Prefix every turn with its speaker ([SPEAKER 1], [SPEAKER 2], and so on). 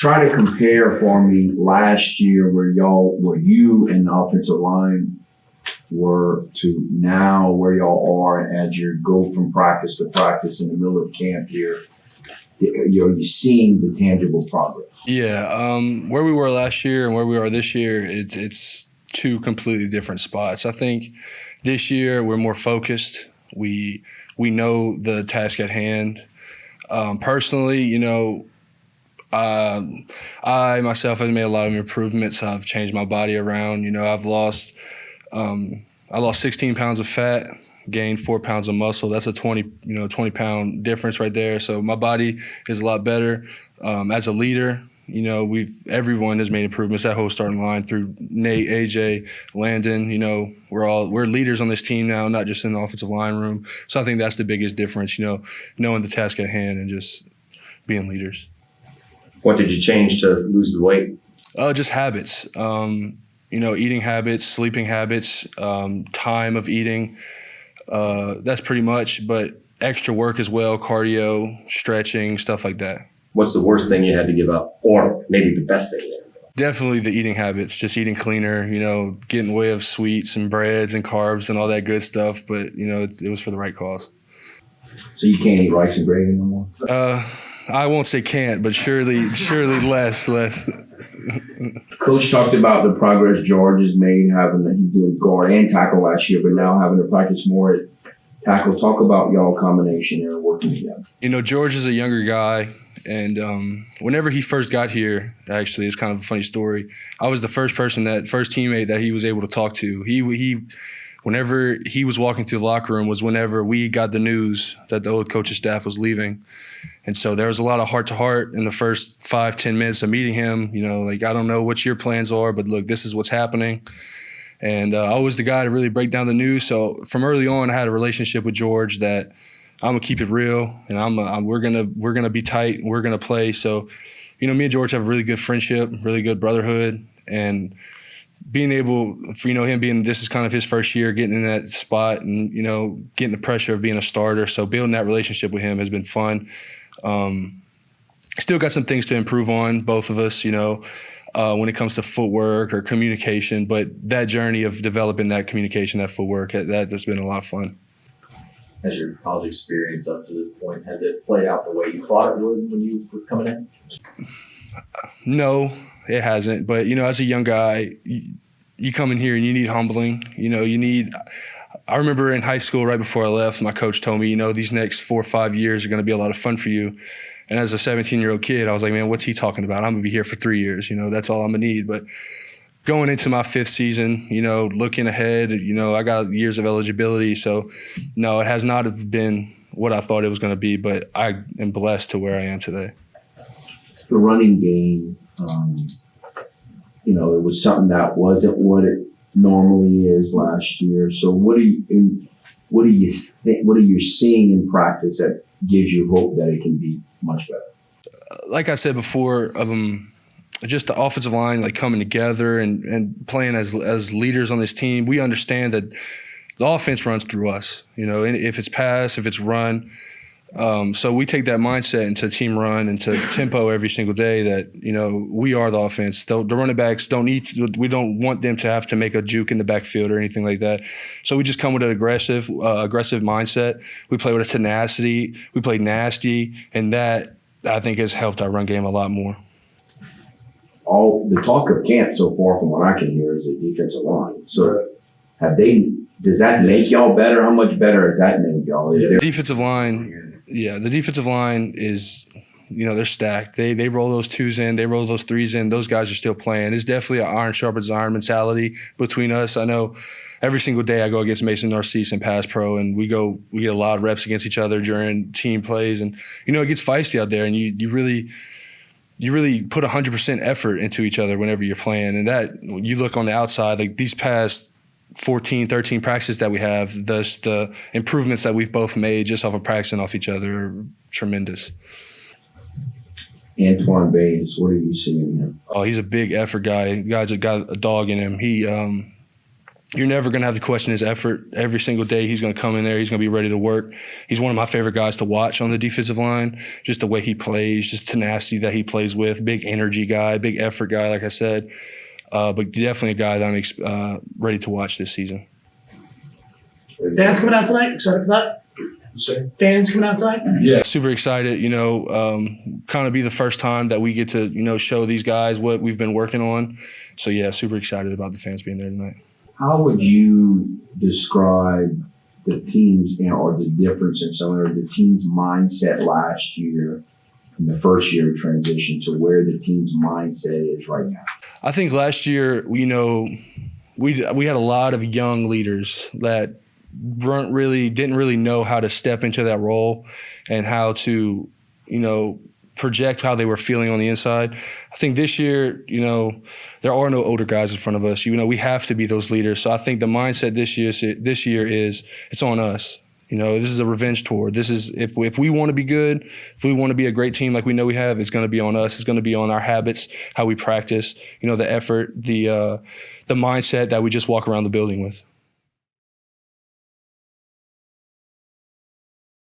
[SPEAKER 1] Try to compare for me last year where you and the offensive line were to now where y'all are as you go from practice to practice in the middle of camp here. You're seeing the tangible progress.
[SPEAKER 2] Yeah, where we were last year and where we are this year, it's two completely different spots. I think this year we're more focused. We know the task at hand. Personally, you know, I myself have made a lot of improvements. I've changed my body around. You know, I lost 16 pounds of fat, gained 4 pounds of muscle. That's a 20 pound difference right there. So my body is a lot better. As a leader, you know, everyone has made improvements. That whole starting line through Nate, AJ, Landon. You know, we're leaders on this team now, not just in the offensive line room. So I think that's the biggest difference. You know, knowing the task at hand and just being leaders.
[SPEAKER 3] What did you change to lose the weight?
[SPEAKER 2] Just habits. You know, eating habits, sleeping habits, time of eating. That's pretty much. But extra work as well, cardio, stretching, stuff like that.
[SPEAKER 3] What's the worst thing you had to give up, or maybe the best thing you had to give up?
[SPEAKER 2] Definitely the eating habits, just eating cleaner, you know, getting in the way of sweets and breads and carbs and all that good stuff. But, you know, it was for the right cause.
[SPEAKER 1] So you can't eat rice and gravy no more?
[SPEAKER 2] I won't say can't, but surely less.
[SPEAKER 1] Coach talked about the progress George has made, he's doing guard and tackle last year, but now having to practice more at tackle. Talk about y'all combination and working together.
[SPEAKER 2] You know, George is a younger guy. And whenever he first got here, actually, it's kind of a funny story. I was the first teammate that he was able to talk to. Whenever he was walking through the locker room was whenever we got the news that the old coaching staff was leaving. And so there was a lot of heart-to-heart in the first 5-10 minutes of meeting him. You know, like, I don't know what your plans are, but look, this is what's happening. And I was the guy to really break down the news. So from early on, I had a relationship with George that I'm gonna keep it real, and we're gonna be tight. We're gonna play. So, you know, me and George have a really good friendship, really good brotherhood, and being able for, you know, him being, this is kind of his first year getting in that spot and, you know, getting the pressure of being a starter. So building that relationship with him has been fun. Still got some things to improve on, both of us, you know, when it comes to footwork or communication. But that journey of developing that communication, that footwork, that's been a lot of fun.
[SPEAKER 4] Has your college experience up to this point, has it played out the way you thought it would when you were coming in?
[SPEAKER 2] No, it hasn't. But, you know, as a young guy, you come in here and you need humbling. You know, I remember in high school right before I left, my coach told me, you know, these next 4 or 5 years are going to be a lot of fun for you. And as a 17-year-old kid, I was like, man, what's he talking about? I'm going to be here for 3 years. You know, that's all I'm going to need. But going into my 5th season, you know, looking ahead, you know, I got years of eligibility. So, no, it has not been what I thought it was going to be, but I am blessed to where I am today.
[SPEAKER 1] The running game, you know, it was something that wasn't what it normally is last year. So what are you seeing in practice that gives you hope that it can be much better?
[SPEAKER 2] Like I said before, just the offensive line, like, coming together and playing as leaders on this team. We understand that the offense runs through us, you know, if it's pass, if it's run. So we take that mindset into team run and to tempo every single day that, you know, we are the offense. The running backs we don't want them to have to make a juke in the backfield or anything like that. So we just come with an aggressive mindset. We play with a tenacity. We play nasty. And that, I think, has helped our run game a lot more.
[SPEAKER 1] All the talk of camp so far, from what I can hear, is the defensive line. So does that make y'all better? How much better has that made y'all?
[SPEAKER 2] The defensive line is, you know, they're stacked. They roll those 2s in, they roll those 3s in. Those guys are still playing. It's definitely an iron sharpens iron mentality between us. I know every single day I go against Mason Narcisse in pass pro, and we get a lot of reps against each other during team plays, and, you know, it gets feisty out there, and you really put 100% effort into each other whenever you're playing. And that, you look on the outside, like these past 14, 13 practices that we have, the improvements that we've both made just off of practicing off each other are tremendous.
[SPEAKER 1] Antoine Baines, what are you seeing in him?
[SPEAKER 2] Oh, he's a big effort guy. The guy's got a dog in him. you're never going to have to question his effort. Every single day he's going to come in there. He's going to be ready to work. He's one of my favorite guys to watch on the defensive line, just the way he plays, just tenacity that he plays with, big energy guy, big effort guy, like I said. But definitely a guy that I'm ready to watch this season.
[SPEAKER 5] Fans coming out tonight? Excited for that? Fans coming out tonight?
[SPEAKER 2] Yeah, super excited. Kind of be the first time that we get to, show these guys what we've been working on. So, yeah, super excited about the fans being there tonight.
[SPEAKER 1] How would you describe the team's, or the difference in some of the team's mindset last year in the first year of transition to where the team's mindset is right now?
[SPEAKER 2] I think last year, we had a lot of young leaders that didn't really know how to step into that role and how to, project how they were feeling on the inside. I think this year, there are no older guys in front of us. We have to be those leaders. So I think the mindset this year is it's on us. This is a revenge tour. This is if we want to be good, if we want to be a great team like we know we have, it's going to be on us. It's going to be on our habits, how we practice, the effort, the mindset that we just walk around the building with.